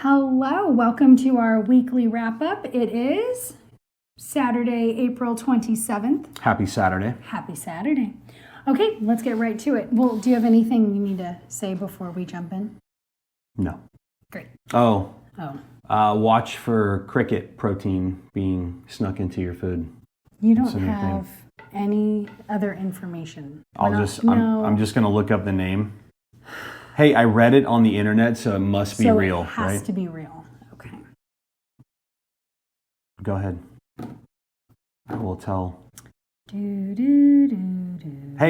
Hello, welcome to our weekly wrap-up. It is Saturday, April 27th. Happy Saturday. Happy Saturday. Okay, let's get right to it. Well, do you have anything you need to say before we jump in? No. Great. Watch for cricket protein being snuck into your food. You don't have any other information. I'm just going to look up the name. Hey, I read it on the internet, so it must be real, right? So it has to be real. Okay. Go ahead. I will tell. Hey,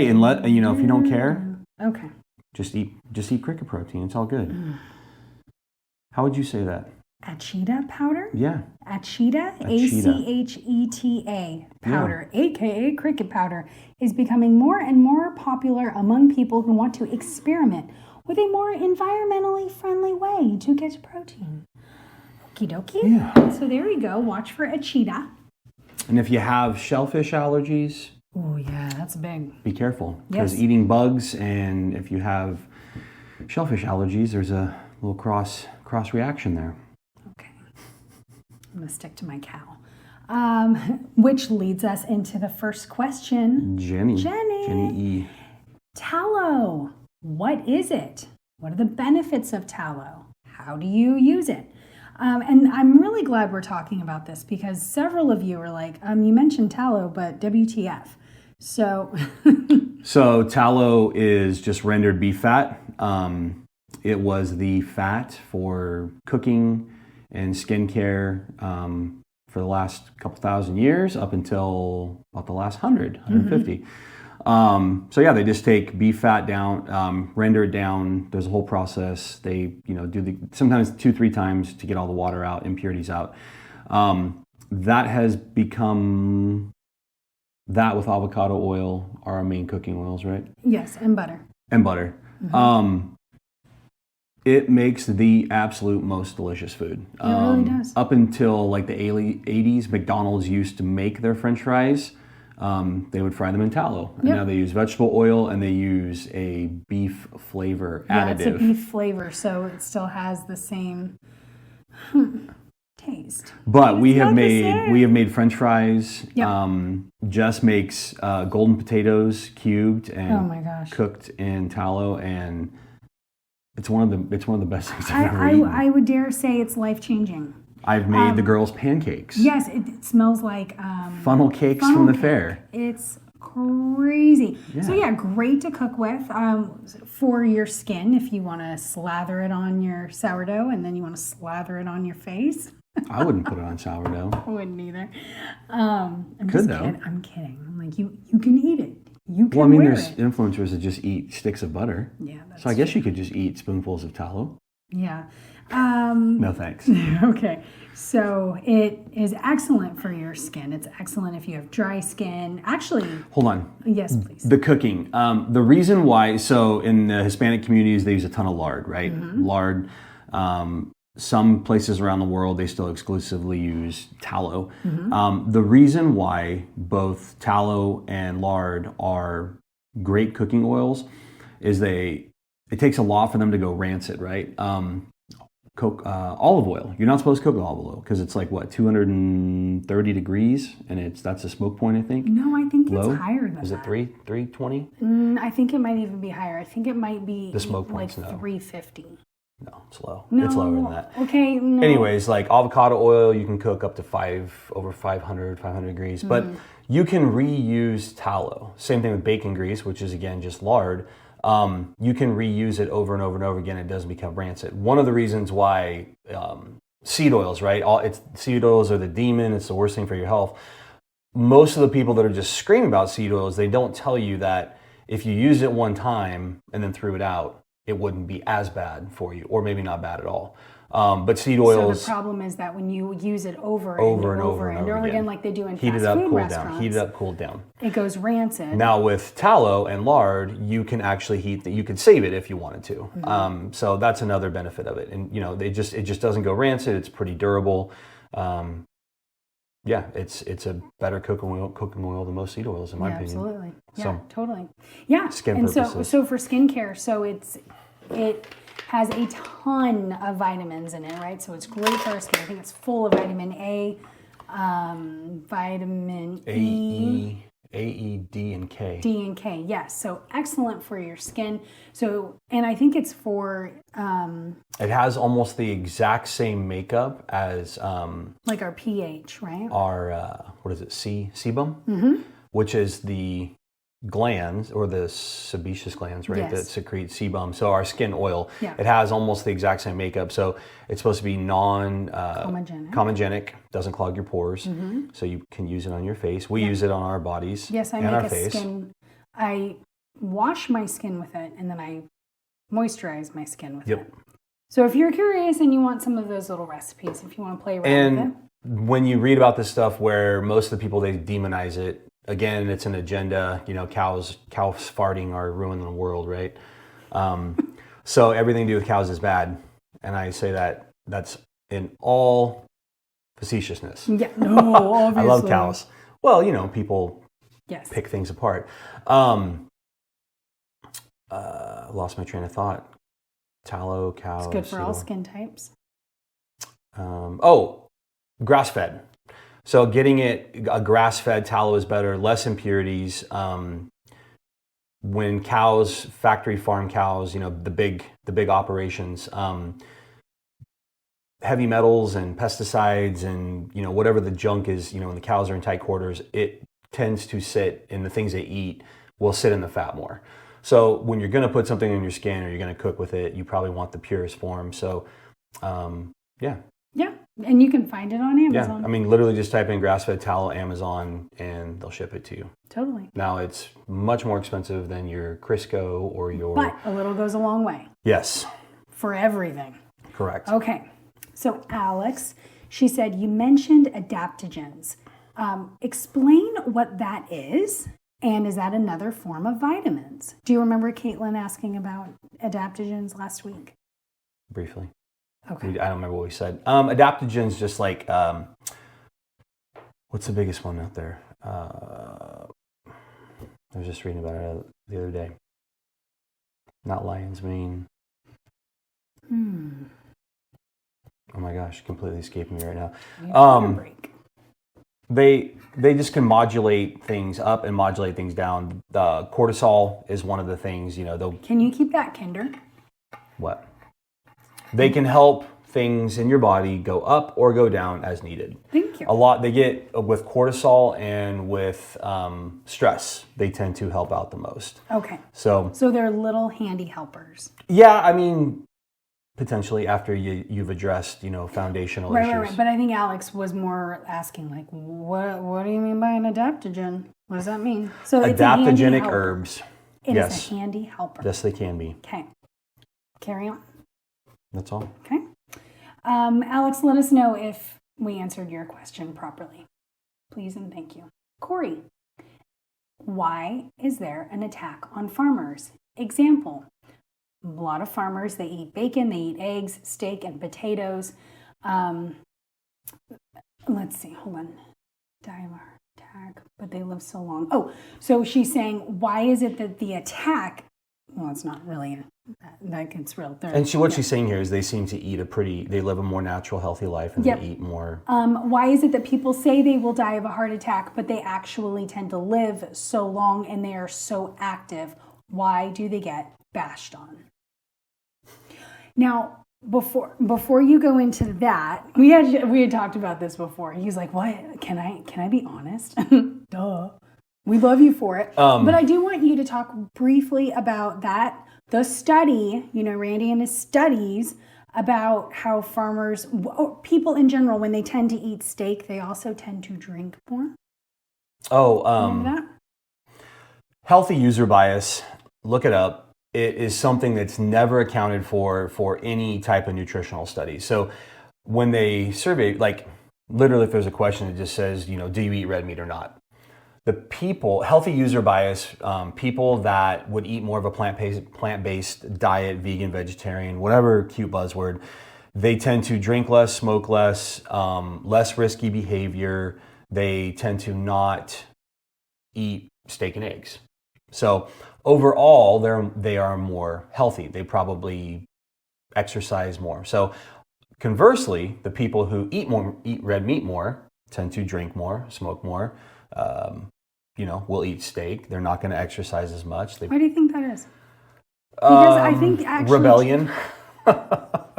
and if you don't care, okay, just eat cricket protein. It's all good. How would you say that? Acheta powder? Yeah. Acheta, Acheta powder, aka cricket powder, is becoming more and more popular among people who want to experiment with a more environmentally friendly way to get protein. Okie dokie. Yeah. So there you go. Watch for Acheta. And if you have shellfish allergies, oh yeah, that's big. be careful, because Yes. eating bugs, and if you have shellfish allergies, there's a little cross reaction there. Okay. I'm going to stick to my cow. Which leads us into the first question. Jenny E. Tallow. What is it? What are the benefits of tallow? How do you use it? And I'm really glad we're talking about this because several of you are like, you mentioned tallow, but WTF? So, So tallow is just rendered beef fat. It was the fat for cooking and skincare for the last couple thousand years up until about the last 150. So yeah, they just take beef fat down, render it down. There's a whole process. They, do sometimes 2-3 times to get all the water out, impurities out. That has become, that with avocado oil are our main cooking oils, right? yes, and butter. And butter. It makes the absolute most delicious food. It really does. Up until like the 80s, McDonald's used to make their French fries. They would fry them in tallow. And now they use vegetable oil and they use a beef flavor additive. Yeah, it's a beef flavor, so it still has the same taste. But we have made French fries. Yep. Jess makes golden potatoes cubed and Oh my gosh. cooked in tallow, and it's one of the best things I've ever eaten. I would dare say it's life-changing. I've made the girls' pancakes. Yes, it smells like Funnel cakes from the fair. It's crazy. Yeah. So yeah, great to cook with for your skin if you want to slather it on your sourdough and then you want to slather it on your face. I wouldn't put it on sourdough. I wouldn't either. Could though. I'm kidding. I'm like, you can eat it. You can Well, I mean, wear there's it. influencers that just eat sticks of butter. Yeah. That's So I guess you could just eat spoonfuls of tallow. Yeah. No thanks. Okay, so it is excellent for your skin. It's excellent if you have dry skin. Actually, Hold on. yes, please. The cooking. The reason why, so in the Hispanic communities, they use a ton of lard, right? Lard. Some places around the world, they still exclusively use tallow. The reason why both tallow and lard are great cooking oils is it takes a lot for them to go rancid, right? Olive oil. You're not supposed to cook olive oil because it's like 230 degrees, and that's a smoke point, I think. No, I think Low? it's higher than Is it that. 320? I think it might even be higher. I think it might be The smoke like point's no. 350. No, it's low. No, It's lower than that. Okay. No. Anyways, like avocado oil, you can cook up to over 500 degrees, but you can reuse tallow. Same thing with bacon grease, which is again just lard. You can reuse it over and over and over again. It doesn't become rancid. One of the reasons why seed oils, right? Seed oils are the demon. It's the worst thing for your health. Most of the people that are just screaming about seed oils, they don't tell you that if you use it one time and then threw it out, it wouldn't be as bad for you, or maybe not bad at all. But seed oils. So the problem is that when you use it over and over again, like they do in heat fast it up, food cool restaurants, down. Heat it up, cool down. it goes rancid. Now with tallow and lard, you can actually you could save it if you wanted to. So that's another benefit of it. And it just doesn't go rancid. It's pretty durable. Yeah, it's a better cooking oil than most seed oils, in my opinion. Absolutely. Yeah, So, totally. Yeah. skin and purposes. so for skincare, so it has a ton of vitamins in it, right? So it's great for our skin. I think it's full of vitamin A, vitamin E. A, E, D, and K. D and K, yes. So excellent for your skin. So, and I think it's for... it has almost the exact same makeup as... like our pH, right? Our, what is it, sebum? Which is the glands, or the sebaceous glands, right, that secrete sebum. So our skin oil, it has almost the exact same makeup. So it's supposed to be comedogenic, doesn't clog your pores. So you can use it on your face. We use it on our bodies. Yes, I make a skin. I wash my skin with it, and then I moisturize my skin with it. So if you're curious and you want some of those little recipes, if you want to play around with it. When you read about this stuff where most of the people, they demonize it, again, it's an agenda. You know, cows farting are ruining the world, right? So everything to do with cows is bad. And I say that's in all facetiousness. Yeah, no, obviously. I love cows. Well, you know, people pick things apart. Lost my train of thought. Tallow, cows. It's good for all skin types. Grass-fed. So getting a grass-fed tallow is better, less impurities. When cows, factory farm cows, you know, the big operations, heavy metals and pesticides and, you know, whatever the junk is, you know, when the cows are in tight quarters, it tends to sit in the things they eat will sit in the fat more. So when you're going to put something in your skin or you're going to cook with it, you probably want the purest form. So, yeah. Yeah, and you can find it on Amazon. Yeah, I mean, literally just type in grass-fed tallow Amazon and they'll ship it to you. Totally. Now, it's much more expensive than your Crisco or your... But a little goes a long way. Yes. For everything. Correct. Okay, so Alex, she said, you mentioned adaptogens. Explain what that is, and is that another form of vitamins? Do you remember Caitlin asking about adaptogens last week? Briefly. Okay. I don't remember what we said. Adaptogens, just like, what's the biggest one out there? I was just reading about it the other day. Not lion's mane. Oh my gosh, completely escaping me right now. Break. They just can modulate things up and modulate things down. The cortisol is one of the things, you know. Can you keep that kinder? What? They can help things in your body go up or go down as needed. Thank you. A lot they get with cortisol and with stress. They tend to help out the most. Okay. So they're little handy helpers. Yeah, I mean, potentially after you've addressed, you know, foundational issues. Right. But I think Alex was more asking, like, what do you mean by an adaptogen? What does that mean? So it's adaptogenic herbs. It is a handy helper. Yes, they can be. Okay. Carry on. That's all. Okay. Alex, let us know if we answered your question properly. Please and thank you. Corey, why is there an attack on farmers? Example, a lot of farmers, they eat bacon, they eat eggs, steak, and potatoes. Let's see, hold on. Dialar attack, but they live so long. Oh, so she's saying, why is it that the attack, well, it's not really like it's real. And what she's saying here is they seem to eat they live a more natural, healthy life, and they eat more. Why is it that people say they will die of a heart attack, but they actually tend to live so long and they are so active? Why do they get bashed on? Now, before you go into that, we had talked about this before. He's like, "What? Can I be honest?" Duh. We love you for it. But I do want you to talk briefly about that. The study, you know, Randy and his studies about how farmers, people in general, when they tend to eat steak, they also tend to drink more. Remember that? Healthy user bias, look it up. It is something that's never accounted for any type of nutritional study. So when they survey, like literally if there's a question that just says, you know, do you eat red meat or not? The people, healthy user bias, people that would eat more of a plant-based diet, vegan, vegetarian, whatever cute buzzword, they tend to drink less, smoke less, less risky behavior. They tend to not eat steak and eggs. So overall, they are more healthy. They probably exercise more. So conversely, the people who eat red meat more tend to drink more, smoke more, will eat steak. They're not going to exercise as much. Why do you think that is? Because I think actually rebellion.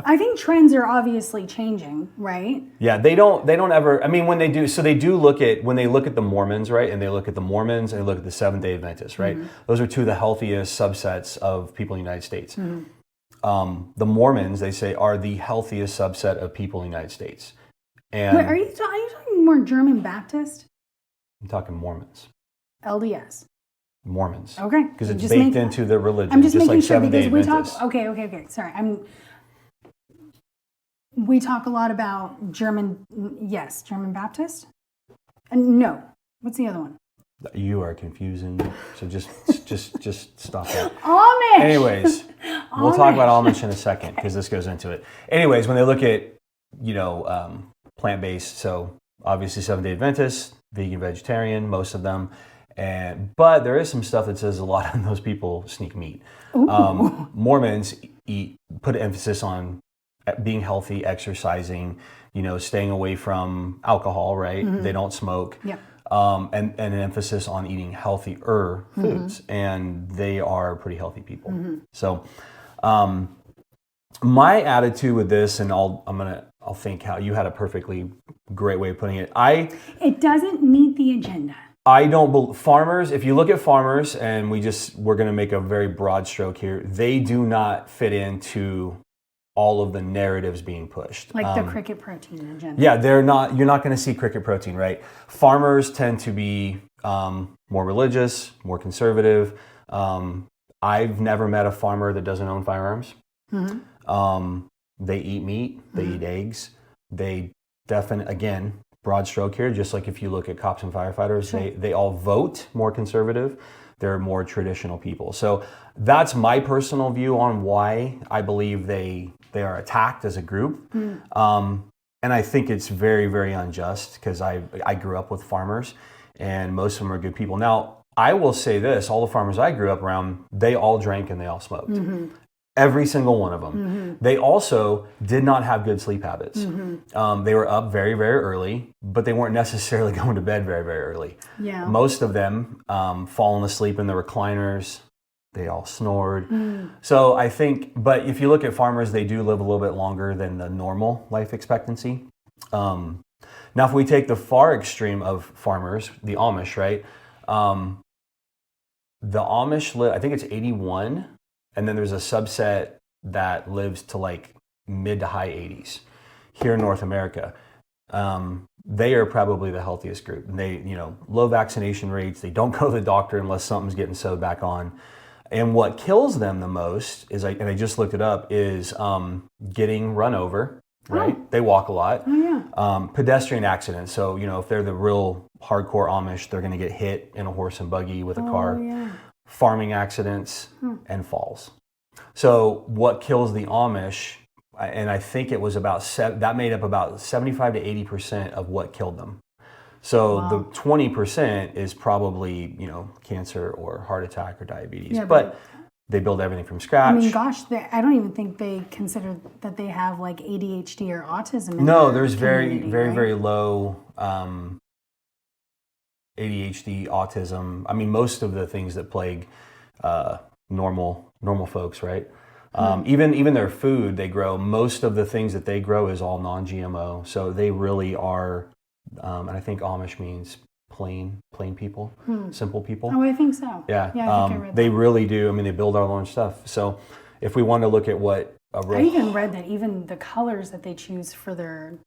I think trends are obviously changing, right? Yeah, they don't ever, I mean, when they do look at the Mormons, right? And they look at the Mormons and they look at the Seventh-day Adventists, right? Mm-hmm. Those are two of the healthiest subsets of people in the United States. Mm-hmm. The Mormons, they say, are the healthiest subset of people in the United States. And wait, are you talking more German Baptist? I'm talking Mormons. LDS. Mormons. Okay. Because it's baked into the religion. I'm just making like sure because we Adventists. talk. Okay. Sorry, we talk a lot about German Baptist. And no, what's the other one? You are confusing. So just stop that. Amish. Anyways, we'll talk about Amish in a second because this goes into it. Anyways, when they look at plant-based, so obviously Seventh-day Adventists, vegan, vegetarian, most of them. But there is some stuff that says a lot of those people sneak meat. Mormons put emphasis on being healthy, exercising, staying away from alcohol, right? Mm-hmm. They don't smoke. Yeah. And an emphasis on eating healthier foods. Mm-hmm. And they are pretty healthy people. Mm-hmm. So my attitude with this, and I'll think how you had a perfectly great way of putting it. It doesn't meet the agenda. I don't believe farmers, if you look at farmers, and we're going to make a very broad stroke here, they do not fit into all of the narratives being pushed. Like the cricket protein agenda. Yeah, you're not going to see cricket protein, right? Farmers tend to be more religious, more conservative. I've never met a farmer that doesn't own firearms. Mm-hmm. They eat meat, they eat eggs. They definitely, again, broad stroke here, just like if you look at cops and firefighters, sure. they all vote more conservative. They're more traditional people. So that's my personal view on why I believe they are attacked as a group. Mm. And I think it's very, very unjust because I grew up with farmers and most of them are good people. Now, I will say this, all the farmers I grew up around, they all drank and they all smoked. Mm-hmm. Every single one of them. Mm-hmm. They also did not have good sleep habits. Mm-hmm. They were up very, very early, but they weren't necessarily going to bed very, very early. Yeah. Most of them falling asleep in the recliners. They all snored. Mm. So I think, but if you look at farmers, they do live a little bit longer than the normal life expectancy. Now, if we take the far extreme of farmers, the Amish, right? The Amish, I think it's 81. And then there's a subset that lives to like mid to high 80s here in North America. They are probably the healthiest group. They, low vaccination rates. They don't go to the doctor unless something's getting sewed back on. And what kills them the most is, and I just looked it up, is getting run over. Right? Oh. They walk a lot. Oh, yeah. Pedestrian accidents. So, if they're the real hardcore Amish, they're going to get hit in a horse and buggy with a car. Yeah. Farming accidents and falls. So what kills the Amish, and I think it was that made up about 75 to 80% of what killed them. So wow. The 20% is probably, cancer or heart attack or diabetes. Yeah, but they build everything from scratch. I mean, gosh, I don't even think they consider that they have like ADHD or autism. No, there's very, very, right? Very low ADHD, autism. I mean, most of the things that plague normal folks, right? Even their food they grow. Most of the things that they grow is all non-GMO. So they really are. And I think Amish means plain people, simple people. Oh, I think so. Yeah. I think I read that. They really do. I mean, they build our own stuff. So if we want to look at what I even read that even the colors that they choose for their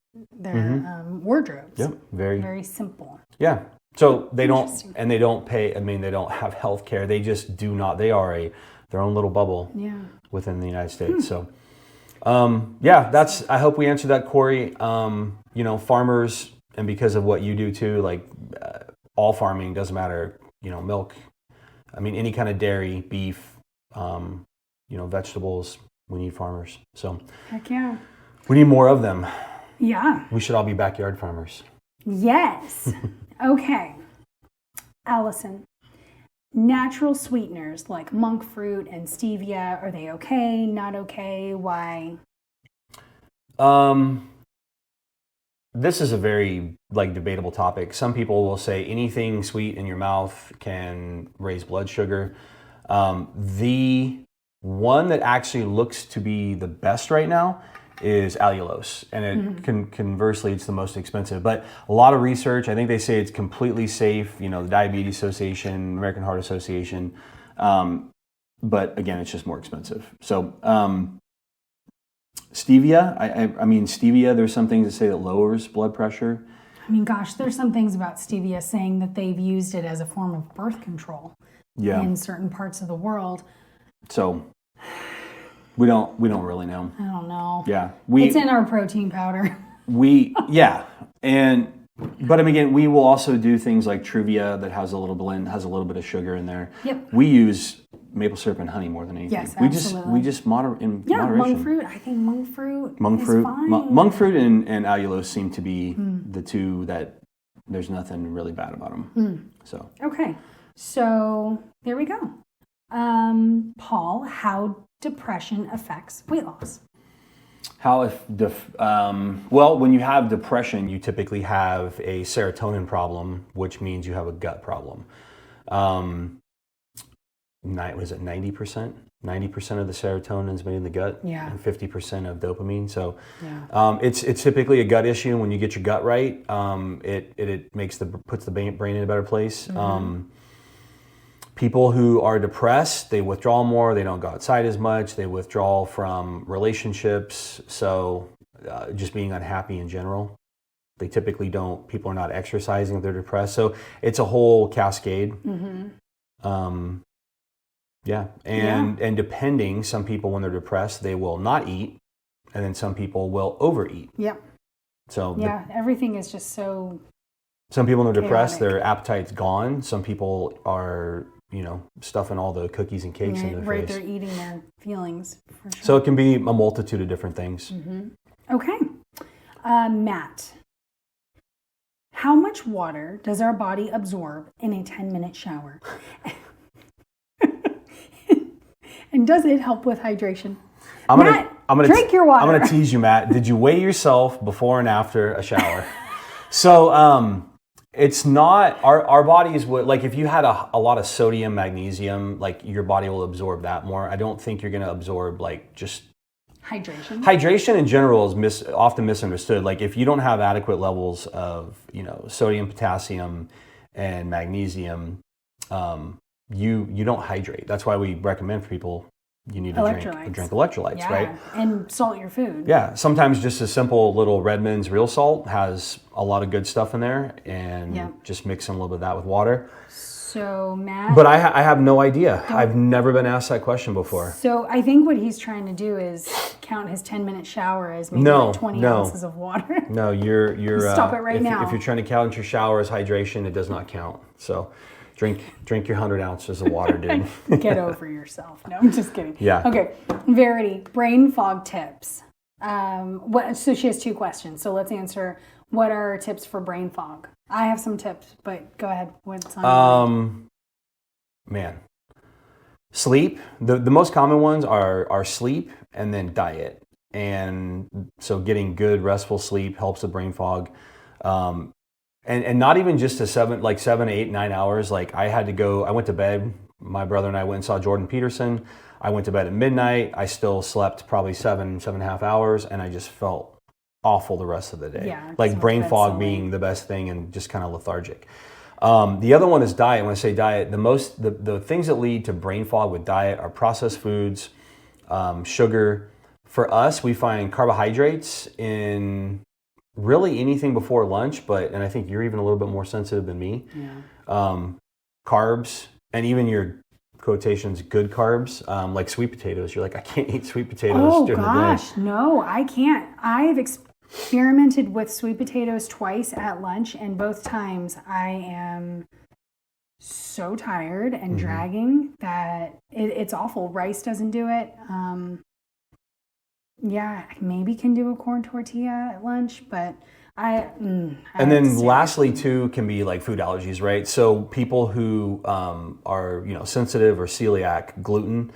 wardrobes. Yep. Very, very simple. Yeah. So they don't pay. I mean, they don't have health care. They just do not. They are their own little bubble within the United States. So, I hope we answered that, Corey. Farmers, and because of what you do too, like all farming doesn't matter. Milk. I mean, any kind of dairy, beef, vegetables. We need farmers. So, heck yeah. We need more of them. Yeah. We should all be backyard farmers. Yes. Okay. Allison, natural sweeteners like monk fruit and stevia, are they okay, not okay? Why? This is a very debatable topic. Some people will say anything sweet in your mouth can raise blood sugar. The one that actually looks to be the best right now is allulose, and conversely, it's the most expensive. But a lot of research, I think they say it's completely safe. The Diabetes Association, American Heart Association, but again, it's just more expensive. So stevia, I mean stevia. There's some things that say that lowers blood pressure. I mean, gosh, there's some things about stevia saying that they've used it as a form of birth control in certain parts of the world. So we don't really know. I don't know. Yeah, it's in our protein powder. But again, we will also do things like Truvia that has a little bit of sugar in there. Yep. We use maple syrup and honey more than anything. Yes, absolutely. We just moderation. Monk fruit. I think monk fruit is fine. Monk fruit and allulose seem to be the two that there's nothing really bad about them. So okay, so there we go. Paul, how depression affects weight loss? Well, when you have depression, you typically have a serotonin problem, which means you have a gut problem. Was it 90%? 90% of the serotonin is made in the gut, and 50% of dopamine. So it's typically a gut issue. When you get your gut right, it puts the brain in a better place. People who are depressed, they withdraw more, they don't go outside as much, they withdraw from relationships, so just being unhappy in general. They typically people are not exercising if they're depressed, so it's a whole cascade. And depending, some people when they're depressed, they will not eat, and then some people will overeat. Yep. So everything is just so... Some people when they're depressed, their appetite's gone. Some people are... stuffing all the cookies and cakes into their face. They're eating their feelings, for sure. So it can be a multitude of different things. Okay. Matt, how much water does our body absorb in a 10-minute shower? And does it help with hydration? I'm gonna drink your water. I'm going to tease you, Matt. Did you weigh yourself before and after a shower? So, it's not, our bodies would, if you had a lot of sodium, magnesium, your body will absorb that more. I don't think you're going to absorb just... Hydration? Hydration in general is often misunderstood. If you don't have adequate levels of, sodium, potassium, and magnesium, you don't hydrate. That's why we recommend for people, you need to drink electrolytes, right? And salt your food. Yeah, sometimes just a simple little Redmond's real salt has a lot of good stuff in there, and just mix in a little bit of that with water. So, Matt... But I have no idea. I've never been asked that question before. So, I think what he's trying to do is count his 10-minute shower as maybe 20 ounces of water. No, you're... Stop it right now. If you're trying to count your shower as hydration, it does not count. So... Drink your 100 ounces of water, dude. Get over yourself. No, I'm just kidding. Yeah. Okay. Verity, brain fog tips. So she has two questions. So let's answer. What are tips for brain fog? I have some tips, but go ahead. What's on man. Sleep. The most common ones are sleep and then diet. And so getting good restful sleep helps the brain fog. And not even just to 7, 8, 9 hours. I went to bed. My brother and I went and saw Jordan Peterson. I went to bed at midnight. I still slept probably 7.5 hours, and I just felt awful the rest of the day. Yeah, brain fog being the best thing and just kind of lethargic. The other one is diet. When I say diet, the things that lead to brain fog with diet are processed foods, sugar. For us, we find carbohydrates in really anything before lunch, and I think you're even a little bit more sensitive than me. Yeah. Carbs, and even your quotations, good carbs, like sweet potatoes. You're like, I can't eat sweet potatoes during the day. Oh gosh, no, I can't. I've experimented with sweet potatoes twice at lunch, and both times I am so tired and dragging that it's awful. Rice doesn't do it. Yeah, I maybe can do a corn tortilla at lunch, but And then lastly too can be like food allergies, right? So people who are sensitive or celiac, gluten,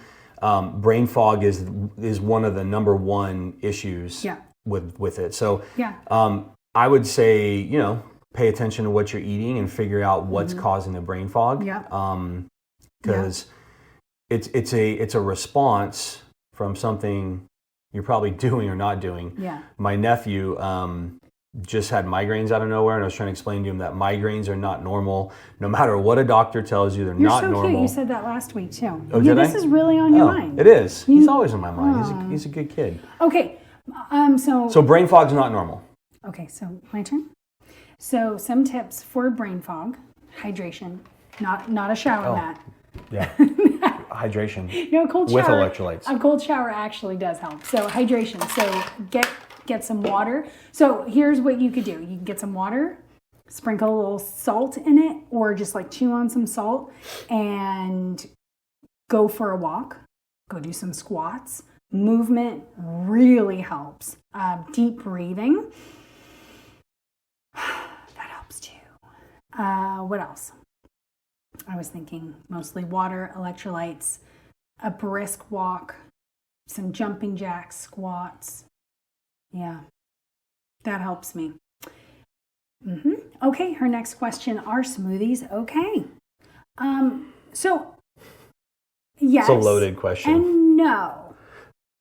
brain fog is one of the number one issues with it. So I would say pay attention to what you're eating and figure out what's causing the brain fog. Because it's a response from something you're probably doing or not doing. My nephew just had migraines out of nowhere, and I was trying to explain to him that migraines are not normal. No matter what a doctor tells you, they're not normal. You're so cute. You said that last week too. Oh, did I? This is really on your mind. It is. He's always on my mind. He's a good kid. Okay. So brain fog's not normal. Okay, so my turn. So some tips for brain fog: hydration, not a shower mat. Yeah. Hydration. A cold shower with electrolytes. A cold shower actually does help. So hydration. So get some water. So here's what you could do. You can get some water, sprinkle a little salt in it, or just like chew on some salt and go for a walk. Go do some squats. Movement really helps. Deep breathing. That helps too. What else? I was thinking mostly water, electrolytes, a brisk walk, some jumping jacks, squats. Yeah, that helps me. Okay, her next question, are smoothies okay? So, yes. It's a loaded question. And no,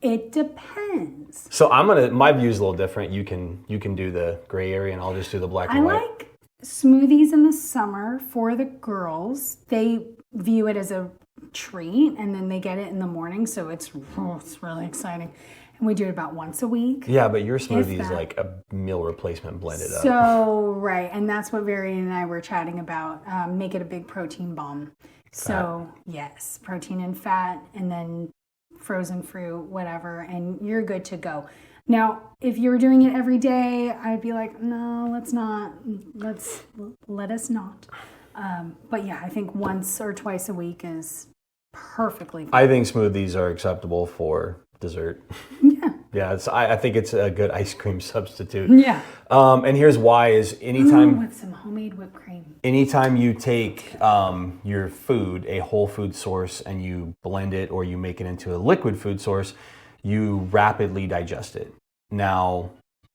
it depends. So my view is a little different. You can do the gray area and I'll just do the black and white. I like smoothies in the summer for the girls. They view it as a treat and then they get it in the morning. So it's really exciting. And we do it about once a week. Yeah, but your smoothie is like a meal replacement blended up. So, right. And that's what Varian and I were chatting about. Make it a big protein bomb. So, yes, protein and fat and then frozen fruit, whatever. And you're good to go. Now, if you were doing it every day, I'd be like, no, let's not. Let us not. But yeah, I think once or twice a week is perfectly fine. I think smoothies are acceptable for dessert. Yeah. Yeah, I think it's a good ice cream substitute. Yeah. And here's why is anytime... with some homemade whipped cream. Anytime you take your food, a whole food source, and you blend it or you make it into a liquid food source, you rapidly digest it. Now,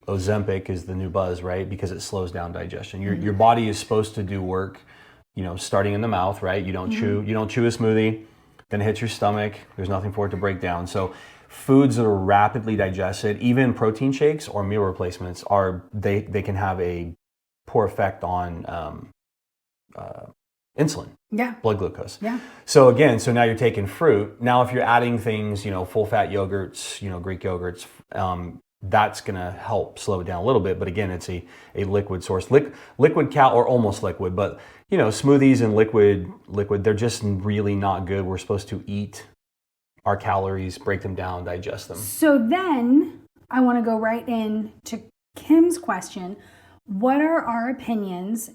Ozempic is the new buzz, right? Because it slows down digestion. Your body is supposed to do work, starting in the mouth, right? You don't chew a smoothie, then it hits your stomach. There's nothing for it to break down. So foods that are rapidly digested, even protein shakes or meal replacements, they can have a poor effect on insulin. Yeah. Blood glucose. Yeah. So now you're taking fruit. Now if you're adding things, full fat yogurts, Greek yogurts, that's going to help slow it down a little bit. But again, it's a liquid source. Liquid or almost liquid, but smoothies and liquid, they're just really not good. We're supposed to eat our calories, break them down, digest them. So then I want to go right in to Kim's question. What are our opinions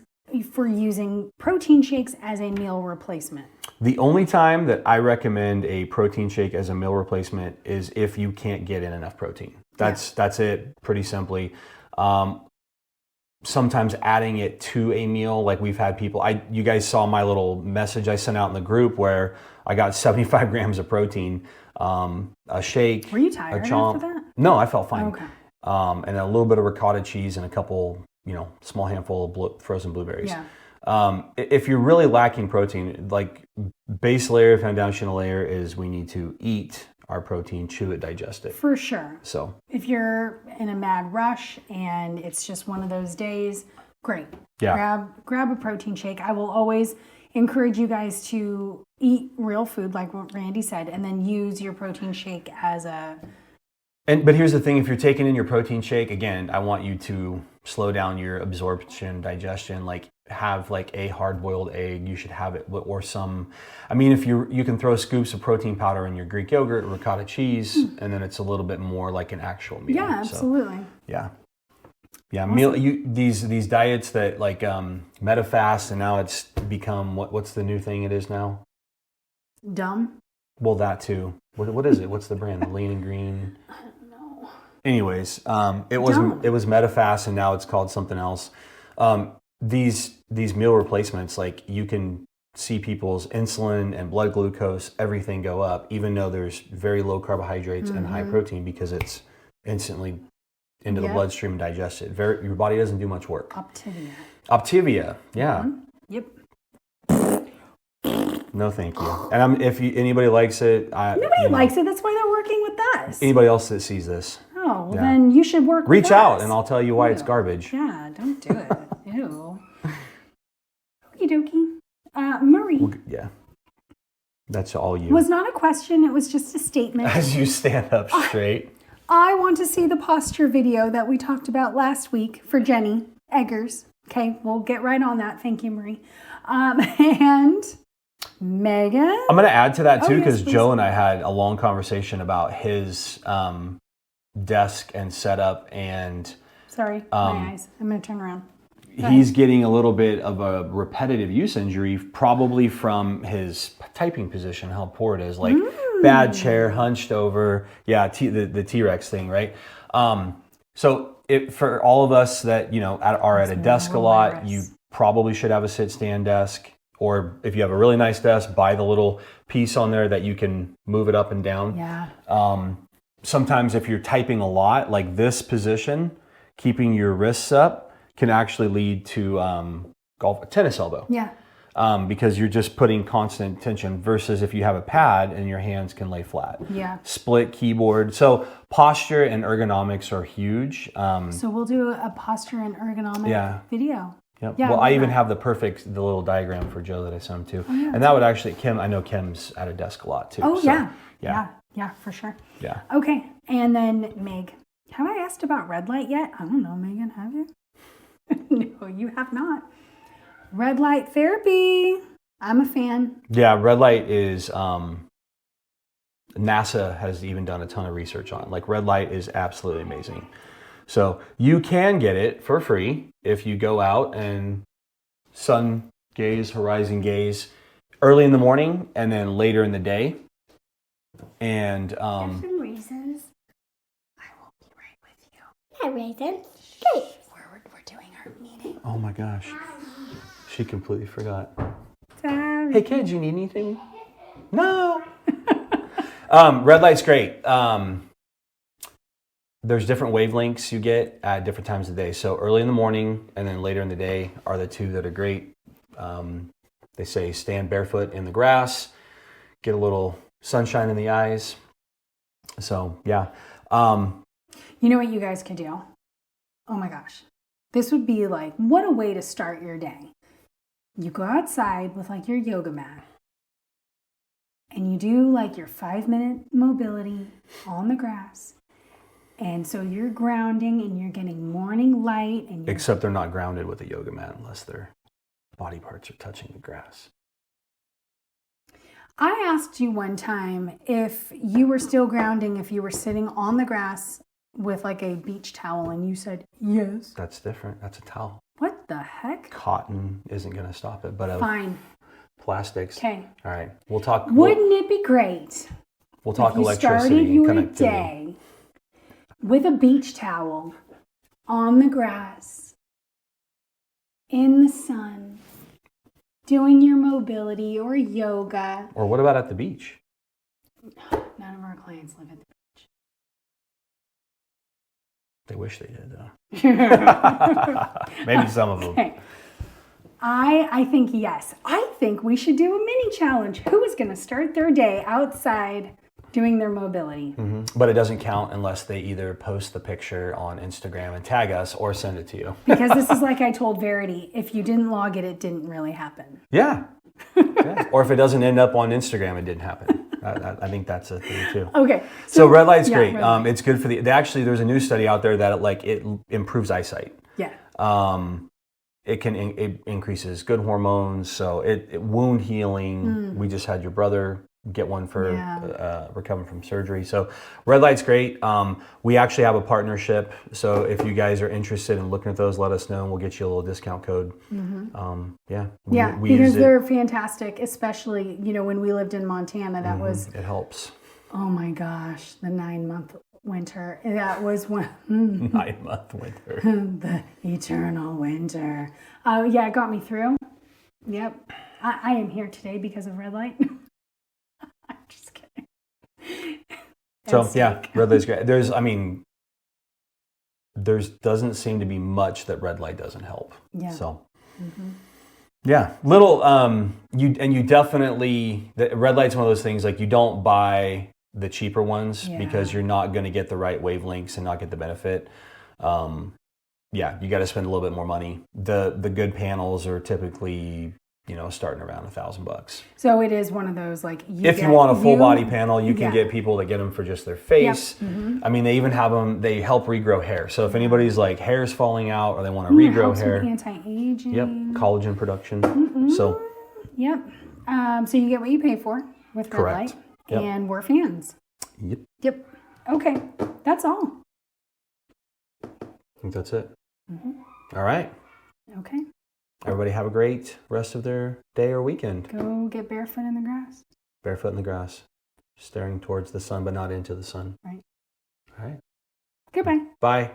for using protein shakes as a meal replacement? The only time that I recommend a protein shake as a meal replacement is if you can't get in enough protein. That's it, pretty simply. Sometimes adding it to a meal, like we've had people, you guys saw my little message I sent out in the group where I got 75 grams of protein, a shake. Were you tired after that? No, I felt fine. Okay. And a little bit of ricotta cheese and a couple, small handful of frozen blueberries. Yeah. If you're really lacking protein, like base layer, foundational layer is we need to eat our protein, chew it, digest it. For sure. So if you're in a mad rush and it's just one of those days, great. Yeah. Grab a protein shake. I will always encourage you guys to eat real food, like what Randy said, and then use your protein shake as a... But here's the thing, if you're taking in your protein shake, again, I want you to slow down your absorption, digestion, like have like a hard-boiled egg, you should have it, or some, if you can throw scoops of protein powder in your Greek yogurt, ricotta cheese, and then it's a little bit more like an actual meal. Yeah, absolutely. So, yeah. Yeah, Awesome. These diets that like MetaFast, and now it's become, what's the new thing it is now? Dumb? Well, that too. What is it? What's the brand? Lean and Green? I don't know. anyways, it was Medifast, and now it's called something else. These meal replacements, like you can see people's insulin and blood glucose, everything go up, even though there's very low carbohydrates and high protein, because it's instantly into the bloodstream and digested. Your body doesn't do much work. Optivia, yeah. Yep. No, thank you. And if anybody likes it, nobody likes it. That's why they're working with us. Anybody else that sees this, well, then you should reach out, and I'll tell you why it's garbage. Yeah, don't do it. Ew. Okie dokie. Marie. Yeah. That's all you. It was not a question. It was just a statement. As you stand up straight. I want to see the posture video that we talked about last week for Jenny Eggers. Okay, we'll get right on that. Thank you, Marie. And Megan. I'm going to add to that too, because Joe and I had a long conversation about his desk and setup, and sorry, my eyes. I'm going to turn around. He's getting a little bit of a repetitive use injury, probably from his typing position, how poor it is. Like bad chair, hunched over. Yeah, the T-Rex thing, right? So for all of us that are at a desk a lot, you probably should have a sit-stand desk. Or if you have a really nice desk, buy the little piece on there that you can move it up and down. Yeah. Sometimes if you're typing a lot, like this position, keeping your wrists up can actually lead to tennis elbow. Yeah. Because you're just putting constant tension, versus if you have a pad and your hands can lay flat. Yeah. Split keyboard. So posture and ergonomics are huge. So we'll do a posture and ergonomic video. Yep. Yeah, well, I even have the little diagram for Joe that I sent him too. Oh, yeah, and that would actually, I know Kim's at a desk a lot too. Oh, so, yeah, for sure. Yeah. Okay, and then Meg. Have I asked about red light yet? I don't know, Megan, have you? No, you have not. Red light therapy. I'm a fan. Yeah, red light is, NASA has even done a ton of research on it. Like, red light is absolutely amazing. So you can get it for free if you go out and sun gaze, horizon gaze early in the morning and then later in the day. And For some reasons, I will be right with you. that reason, great. We're doing our meeting. oh my gosh, she completely forgot. Sorry. Hey kids, you need anything? No. Red light's great. There's different wavelengths you get at different times of the day. So early in the morning and then later in the day are the two that are great. They say stand barefoot in the grass, get a little sunshine in the eyes. So yeah. You know what you guys could do? Oh my gosh. This would be like, what a way to start your day. You go outside with like your yoga mat and you do like your 5-minute mobility on the grass. And so you're grounding and you're getting morning light. And except they're not grounded with a yoga mat unless their body parts are touching the grass. I asked you one time if you were still grounding if you were sitting on the grass with like a beach towel, and you said yes. That's different. That's a towel. What the heck? Cotton isn't going to stop it, but fine. Plastics. Okay. All right. We'll talk. Wouldn't it be great? We'll talk if you electricity started your and connectivity. day with a beach towel on the grass in the sun, doing your mobility or yoga. Or what about at the beach? None of our clients live at the beach. They wish they did, though. Maybe some of them. Okay. I think yes. I think we should do a mini challenge. Who is going to start their day outside doing their mobility? Mm-hmm. But it doesn't count unless they either post the picture on Instagram and tag us or send it to you. Because this is like I told Verity, if you didn't log it, it didn't really happen. Yeah. Yeah. Or if it doesn't end up on Instagram, it didn't happen. I think that's a thing too. Okay. So red light's great. Red light. It's good for there's a new study out there that it improves eyesight. Yeah. It increases good hormones. So it wound healing. We just had your brother get one for recovering from surgery. So red light's great. We actually have a partnership. So if you guys are interested in looking at those, let us know and we'll get you a little discount code. We because use they're fantastic, especially, when we lived in Montana, that was, it helps. oh my gosh, the 9-month winter. That was when 9-month winter. the eternal winter. Oh yeah, it got me through. Yep. I am here today because of red light. I'm just kidding. So yeah, red light's great. There doesn't seem to be much that red light doesn't help. Yeah. So yeah, little you definitely, the red light's one of those things, like, you don't buy the cheaper ones because you're not going to get the right wavelengths and not get the benefit. Yeah, you got to spend a little bit more money. The good panels are typically, starting around $1,000. So it is one of those, like, if you want a full body panel, you can get people that get them for just their face. Yep. Mm-hmm. I mean, they even have them, they help regrow hair. So if anybody's like hair's falling out or they want to regrow hair. Anti-aging. Yep, collagen production. So. Yep. So you get what you pay for with red light. Yep. And we're fans. Yep. Okay. That's all. I think that's it. All right. Okay. Everybody have a great rest of their day or weekend. Go get barefoot in the grass. Barefoot in the grass. Staring towards the sun, but not into the sun. Right. All right. Goodbye. Bye.